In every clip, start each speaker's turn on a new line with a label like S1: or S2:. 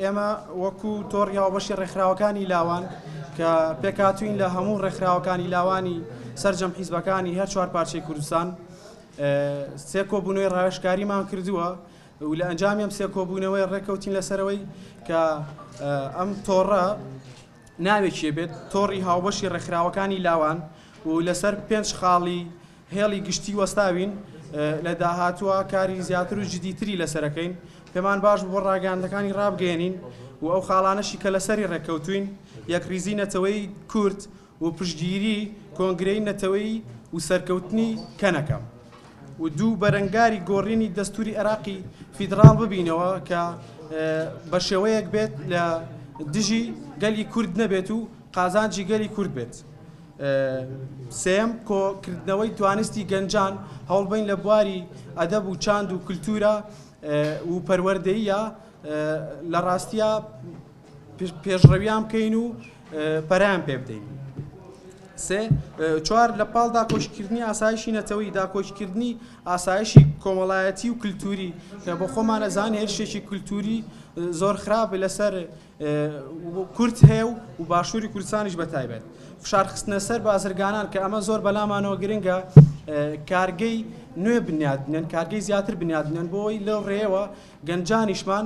S1: ئێمە وەکو تۆڕی هاوبەشی ڕێکخراوەکانی لاوان کە پێکاتوین لە هەموو ڕێکخراوەکانی لاوانی سەرجەم حیزبەکانی هەر چوار پارچەی کوردستان سێ کۆبوونەوەی ڕاوێژکاریمان کردووە و لە ئەنجامی ئەم سێ کۆبوونەوەی ڕێکەوتین لەسەرەوەی کە ئەم تۆڕە ناوێکیە بێت تۆڕی هاوبەشی ڕێکخراوەکانی لاوان و لەسەر 5 خاڵی هێڵی گشتی وەستاوین لە داهاتووە کاری زیاتر و جدیتری لەسەرەکەین پێمان باش بۆ ڕاگەاندەکانی ڕابگەێنین و ئەو خاڵانەشی کە لەسەری ڕێکەوتوین یەکریزی نەتەوەی کورد و پشتگیری کۆنگرەی نەتەوەی و سەرکەوتنی کەنەکە و دوو بەرەنگاری گۆڕینی دەستوری عێراقی فیدراڵ ببینەوە کە بە شێوەیەک بێت لە دژی گەلی کورد نەبێت و قازانجی گەلی کورد بێت. سێم کۆکردنەوەی توانستی گەنجان هەوڵبین لە بواری ئەدەب و چاند و کولتورە و پەروەردەییە لە ڕاستیە پێشڕەویان بکەین و پەرایان پێ بدەین. چوار لە پاڵ داکۆشکردنی ئاسایشی نەتەوەی داکۆشکردنی ئاسایشی کۆمەڵایەتی و کولتوری کە بۆ خۆمان ئەزانین هێر شتێکی کولتوری زۆر خراپە لەسەر کورد هەیە و باشووری کوردستانیش بەتایبەت. فشارخستنە سەر بازرگانان کە ئەمە زۆر بەلامانەوە گرنگە کارگەی نوێ بنیاد بنێن کارگەی زیاتر بنیاد بنێن بۆی لەو ڕێەوە گەنجانیشمان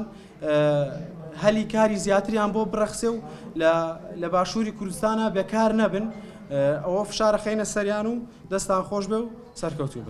S1: هەلی کاری زیاتریان بۆ بڕەخسێ و لە باشووری کوردستانە بێکار نەبن ئەوە فشارە خەینە سەریان و دەستان خۆش بێ و سەرکەوتوو بن.